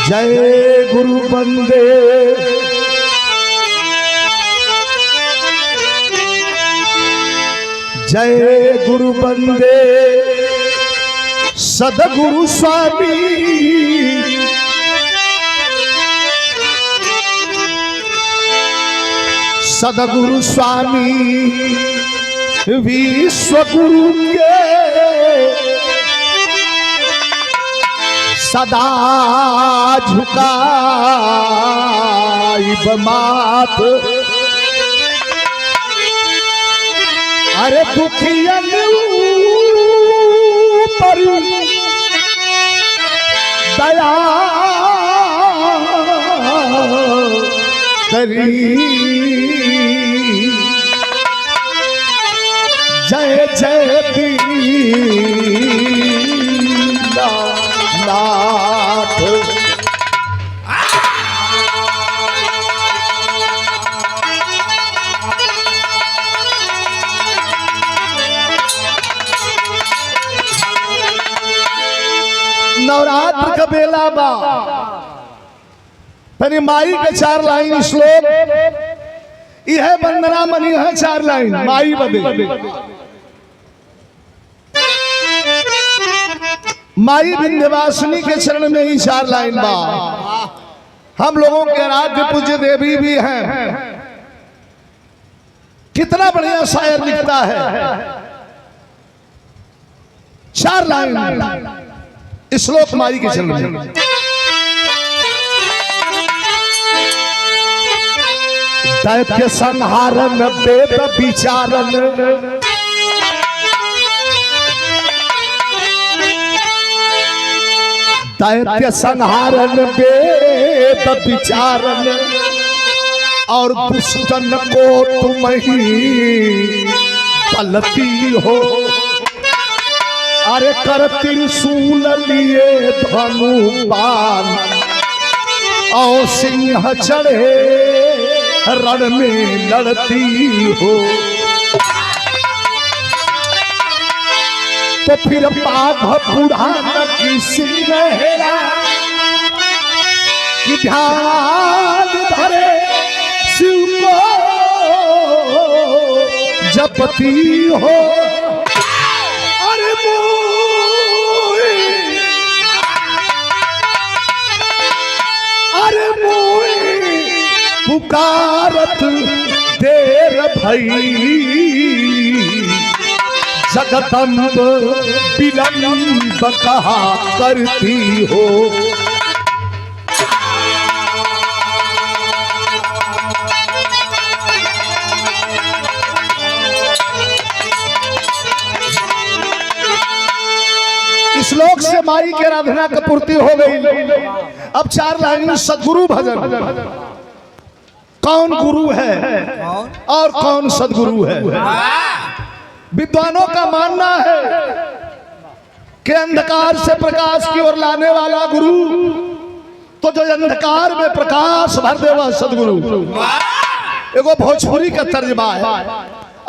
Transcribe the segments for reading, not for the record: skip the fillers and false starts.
जय गुरु बंदे जय गुरु बंदे सदगुरु स्वामी सदगुरु स्वामी विश्व गुरु के सदा झुकाई माथ अरे दुखियन पर दया करी जय जय दीनानाथ नवरात्र का बेला बा तनी माई के 4 लाइन श्लोक यह वंदना मनी है 4 लाइन माई बदे माई विंध्यवासिनी के चरण में ही 4 लाइन बा। हम लोगों के आराध्य पूज्य देवी भी हैं। कितना बढ़िया शायर लिखता है 4 लाइन श्लोक माई के चरण में। दैत्य संहारन वेद विचारन दैत्य संहारन वेद विचारन और दुष्टन को तुम ही पलती हो अरे कर त्रिशूल लिए धनु बाण और सिंह चढ़े रण में लड़ती हो तो फिर बाघ बूढ़ा किसी नहरा कि ध्यान धरे शिव को जपती हो अरे मोई पुकारत देर भई जगदम्ब विलंब कहा करती हो श्लोक से माई की आराधना की पूर्ति हो गई। अब 4 लाइन सदगुरु भजन। कौन गुरु है और कौन सदगुरु है? विद्वानों का मानना है कि अंधकार से प्रकाश की ओर लाने वाला गुरु तो जो अंधकार में प्रकाश भर दे वह सदगुरु। एगो भोजपुरी का तर्जमा है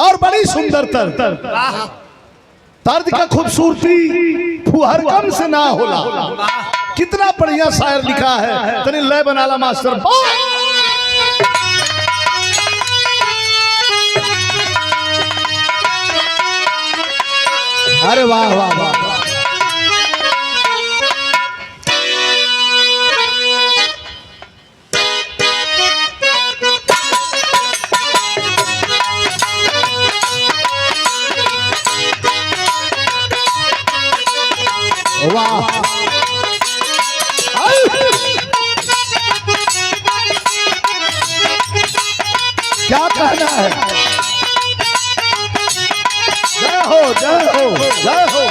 और बड़ी सुंदर तर्ज का खूबसूरती फुहर कम से ना होला। कितना बढ़िया शायर लिखा है। तनी लय बनाला मास्टर। अरे वाह वाह वाह वाह क्या कहना है? जय हो जय हो जय हो।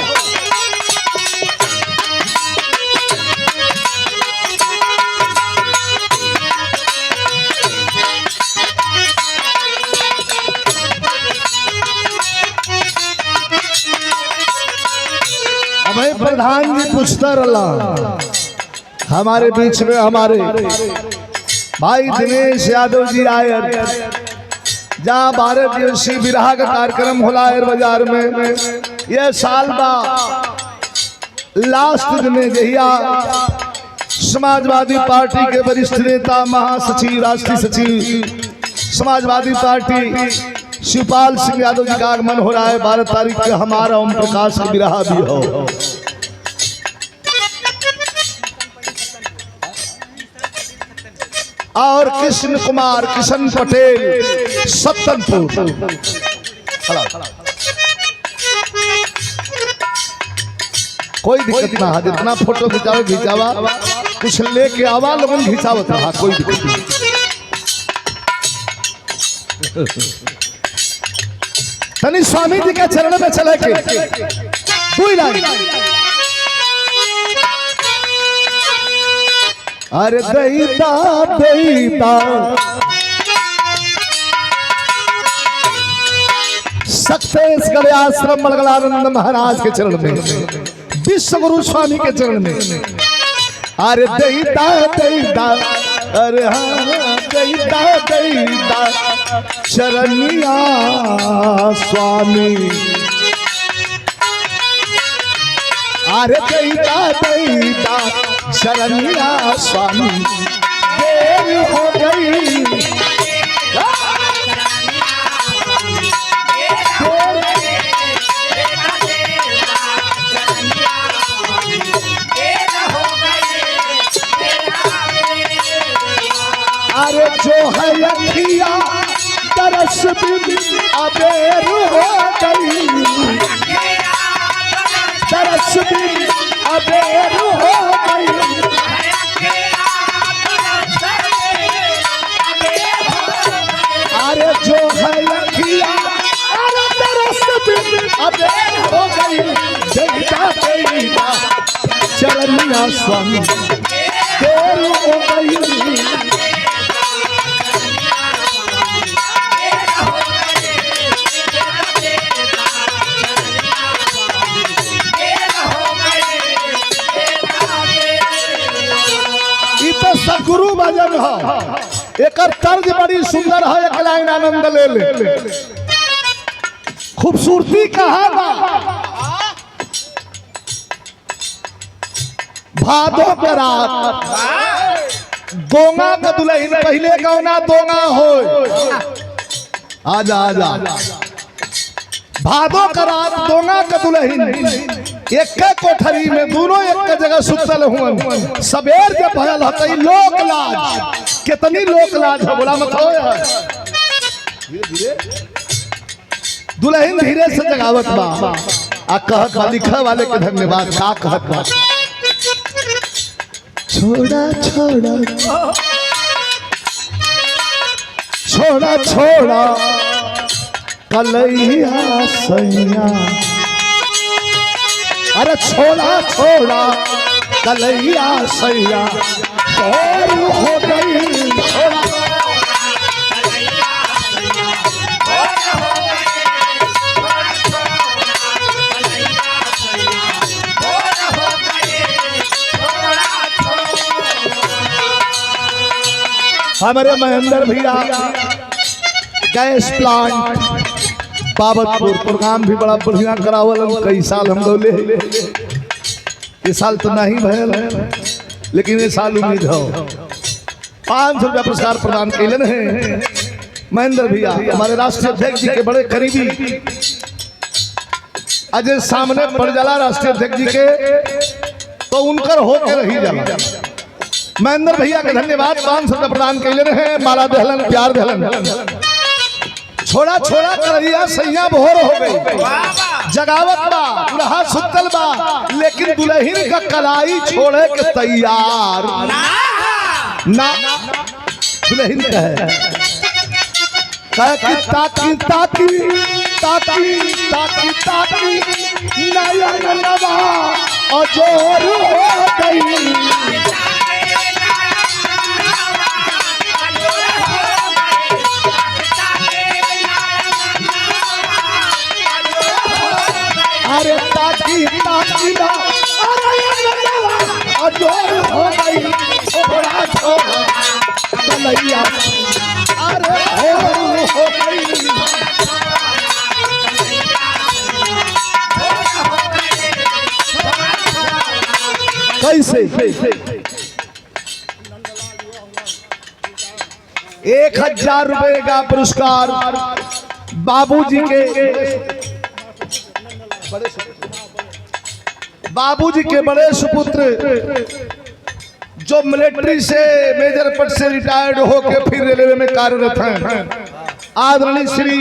भाई प्रधान जी पूछता रहा हमारे बीच में हमारे भाई दिनेश यादव जी आए जहाँ 12 दिवसीय विराह का कार्यक्रम होला बाजार में। यह साल बा लास्ट दिन जहिया समाजवादी पार्टी के वरिष्ठ नेता, महासचिव, राष्ट्रीय सचिव समाजवादी पार्टी शिवपाल सिंह यादव जी का आगमन हो रहा है। 12 तारीख के हमारा ओम प्रकाश का विराह भी हो। और कृष्ण कुमार किशन पटेल सत्तनपुर। कोई दिक्कत ना है, जितना फोटो खिंचावा कुछ लेके आवा, लोगन खिंचावत रहा, कोई दिक्कत नहीं। तनी स्वामी जी के चरण में चले के कोई लाइन। अरे दैता दैता सक्सेसगढ़ आश्रम मलगलानंद महाराज के चरण में, विश्व गुरु स्वामी के चरण में। अरे दैता दैता, अरे हाँ दैता दैता चरनिया स्वामी। अरे दैता दैता चरनिया स्वामी। देर हो गई अरे जो है अखिया तरस भी अबेर हो गई, तरस भी अबेर हो गई। अरे जो है अखिया अरे तरस भी अबेर हो गई। दैता दैता चरनिया स्वामी। देर हो गई सदगुरु भजन है। एक तर्ज बड़ी सुंदर है, एक लाइन आनंद ले ले। खूबसूरती कहाँ बा भादो के रात, दोंगा का दुल्हन पहले गौना दोंगा हो। आजा आजा भादो का रात, दोंगा का दुल्हन एक कोठरी में, दोनों एक जगह सुतल हुए। सबेर जब भयल है लोक लाज, कितनी लोक लाज है, बोला मत हो। दुल्हन धीरे से जगावत बा आ कहत बा, लिखे वाले के धन्यवाद। का कहत बा, छोड़ा छोड़ा छोड़ा छोड़ा कलैया सैया। अरे छोड़ा छोड़ा कलैया सैया। और हो गई छोड़ा हमारे महेंद्र भैया गैस प्लांट बाबतपुर प्रोग्राम भी बड़ा बढ़िया करावल। कई साल हम बोले, इस साल तो नहीं भयल है, लेकिन इस साल उम्मीद हो। 500 रुपया पुरस्कार प्रदान कैलन है महेंद्र भैया, हमारे राष्ट्रीय अध्यक्ष जी के बड़े करीबी। अजय सामने पड़ जाला राष्ट्रीय अध्यक्ष जी के, तो उनकर होकर रही जाला। महेंद्र भैया के धन्यवाद। 500 रुपया प्रदान कैलन है। माला दहलन, प्यार दहलन। छोड़ा छोड़ा करिया सैया भोर हो गई, जगावत बा रहा सुतल बा, लेकिन दुल्हन का कलाई छोड़े के तैयार ना। दुल्हन कहे ताकी ताकी ताकी ताकी ताकी नयन नवा अजोर हो गई। अरे ताकी ताकी ना, अरे अजोर हो गई। छोड़ा छोड़ा कलैया, अरे हो गई। कैसे 1000 रुपए का पुरस्कार बाबूजी के बड़े सुपुत्र जो मिलिट्री से मेजर पद से रिटायर्ड होकर फिर रेलवे में कार्यरत हैं, आदरणीय श्री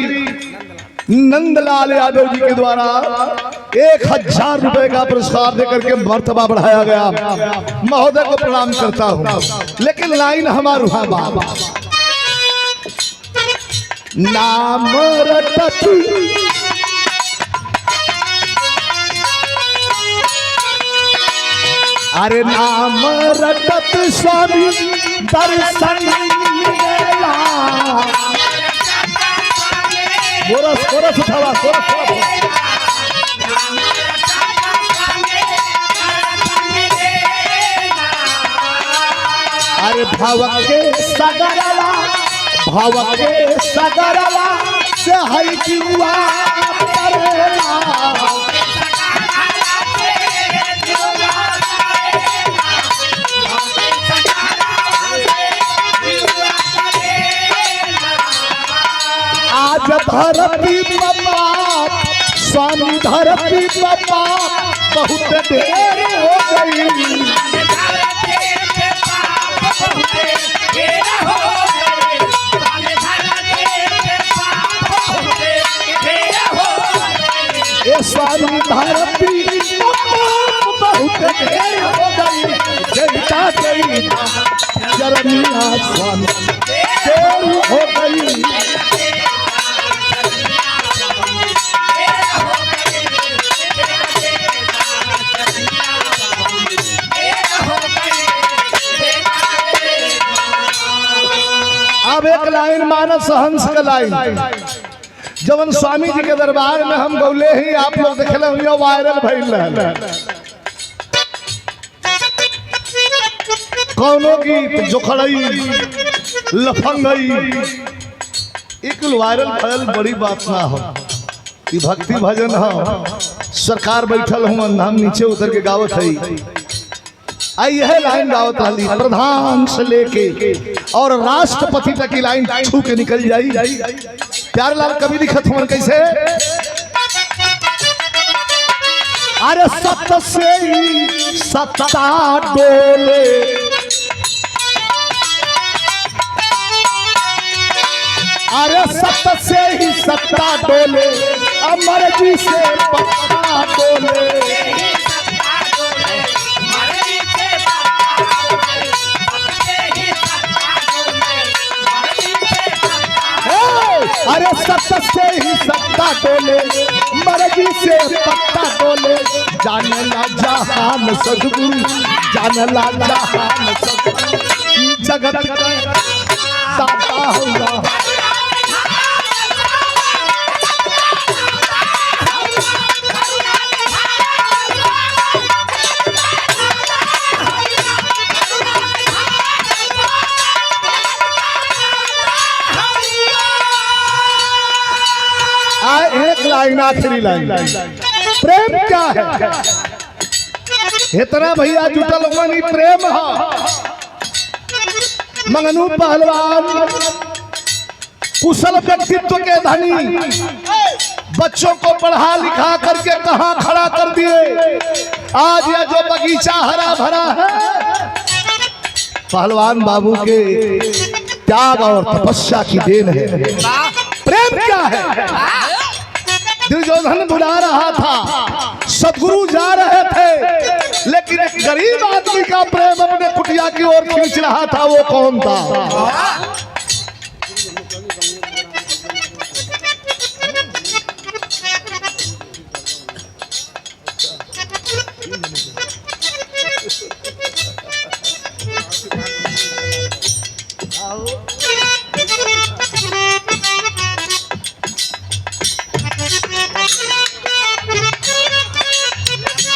नंदलाल यादव जी के द्वारा 1000 रुपए का पुरस्कार देकर के मर्तबा बढ़ाया गया। महोदय को प्रणाम करता हूं। लेकिन लाइन हमारा बाबा नाम रटत अरे नाम रटत स्वामी दर्शन मिलेला। कोरस उठावा अरे भाव के सगरला से हई जुआ आज धरती बाबा स्वामी धरती बाबा बहुत देर हो गई। स्वामी धरती बहुत देर हो गई। जनता गई जरनिया स्वामी देर हो गई। अब एक लाइन मानस हंस का लाइन जवन स्वामी जी के दरबार में हम गौले ही आप लोग देखले हुए वायरल भइल रहे। कौनो गीत जोखड़ई लफंगई एक वायरल भइल बड़ी बात ना हो। ई भक्ति भजन हो। सरकार बैठल हूँ हम नीचे उतर के गावत है। आई यह लाइन गावत वाली प्रधान से लेके और राष्ट्रपति तक की लाइन छू के निकल जाई। प्यारेलाल कवि लिखत हुआ कैसे अरे सत से ही सत्ता डोले अरे सत से ही सत्ता डोले अमर जी से पत्ता डोले। अरे सत्ता से ही सत्ता डोले मर्जी से पत्ता डोले। जाने ला जहान सदगुरु जाने ला जहान सदगुरु जगत दाता हुआ। एक लाइन आखिरी लाइन प्रेम क्या है इतना भैया जुटल मनी प्रेम है। मंगनू पहलवान कुशल व्यक्तित्व के धनी बच्चों को पढ़ा लिखा करके कहां खड़ा कर दिए। आज यह जो बगीचा हरा भरा है पहलवान बाबू के त्याग और तपस्या की देन है। प्रेम क्या है दुर्योधन बुला रहा था सदगुरु जा रहे थे लेकिन एक गरीब आदमी का प्रेम अपने कुटिया की ओर खींच रहा था। वो कौन था?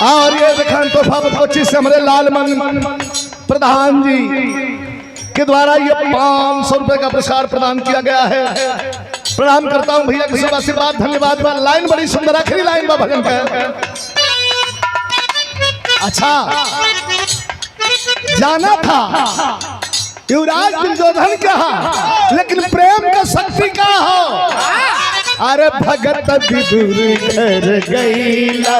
और ये दिखान तोहफा 25 से हमारे लालमन प्रधान जी के द्वारा ये 500 रुपए का पुरस्कार प्रदान किया गया है। प्रणाम करता हूं भैया की सेवा से बात धन्यवाद। लाइन बड़ी सुंदर आखिरी लाइन बा भजन का। अच्छा जाना था युवराज दुर्योधन कहा, लेकिन प्रेम का शक्ति का हो। अरे भगत विदुर घर गईला,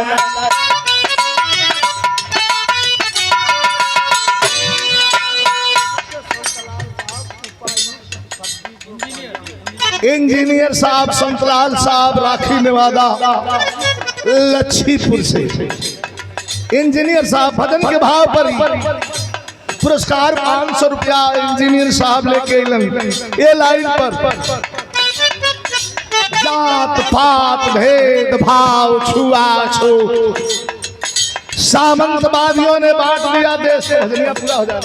इंजीनियर साहब संतलाल साहब राखी नेवादा लच्छीपुर से, इंजीनियर साहब भजन के भाव पर पुरस्कार 500 रुपया इंजीनियर साहब लेके ये लाइन पर जात पात भेद भाव छुआछूत सामंतवादियों ने बांट दिया देश को। भजनिया पूरा हो जाए,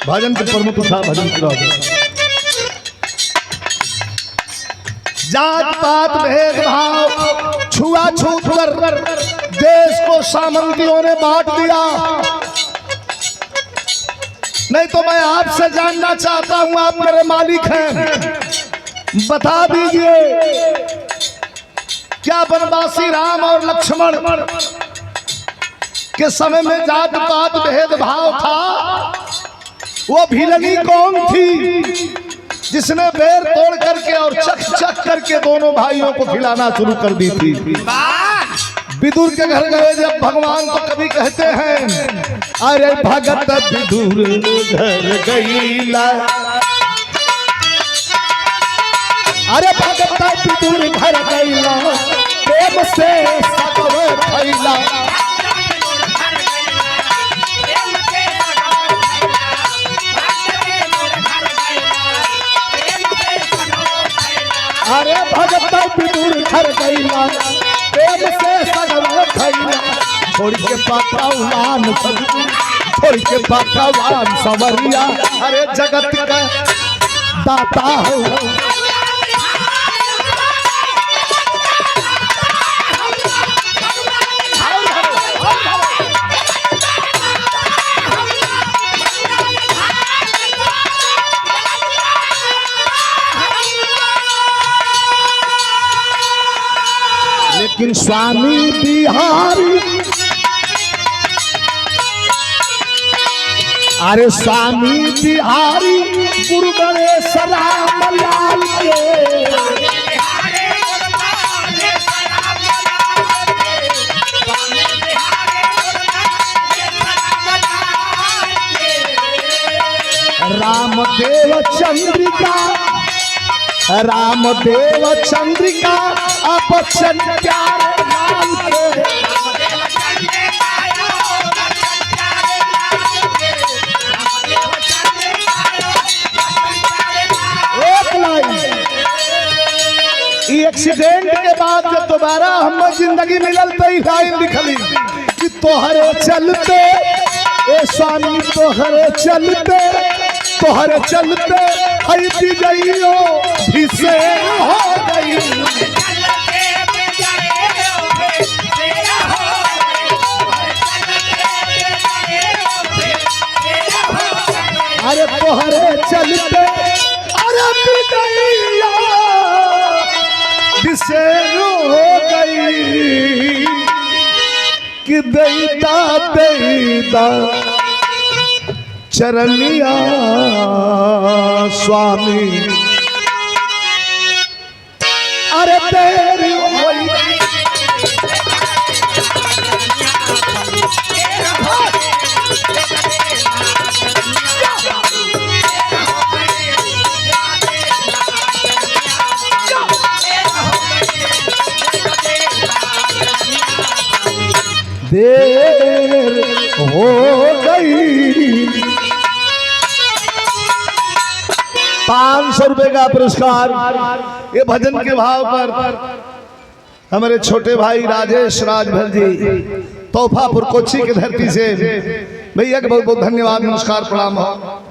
भजन के प्रमुख था, भजन पूरा हो जाए। जात पात भेदभाव छुआछूत कर देश को सामंतियों ने बांट दिया। नहीं तो मैं आपसे जानना चाहता हूं, आप मेरे मालिक हैं, बता दीजिए क्या बनवासी राम और लक्ष्मण के समय में जात पात भेदभाव था? वो भिलनी कौन थी जिसने बेर तोड़ करके और चख चख करके दोनों भाइयों को खिलाना शुरू कर दी थी? विदुर के घर गए जब भगवान तो कभी कहते हैं, अरे भगत विदुर घर गईला, अरे भगत विदुर घर गईला, प्रेम से सगवे फैला। अरे भगत विदुर घर गईला, प्रेम से सगवे फैला। छोड़ के पकवान सदगुरु, छोड़ के पकवान संवरिया, अरे जगत का दाता हो। लेकिन स्वामी बिहारी, अरे स्वामी बिहारी गुरु गणेश राम लाल के, रामदेव चंद्रिका, रामदेव चंद्रिका अपचन प्यारे नाम के। एक लाइन, एक्सीडेंट के बाद जब दोबारा हमें जिंदगी मिलल तो लाइन लिखली कि तोहरे चलते ए स्वामी, तोहरे चलते, तोहरे चलते हई विजइयो भी से हो गई। अरे तोहरे चलते, अरे विजइयो भी से हो गई कि दैता दैता चरनिया स्वामी, अरे तेरी होई। देर हो गई। 500 रुपए का पुरस्कार ये भजन के भाव पर हमारे छोटे भाई राजेश राजभर जी तोहफापुर कोची की धरती से भैया के बहुत बहुत धन्यवाद, नमस्कार, प्रणाम हो।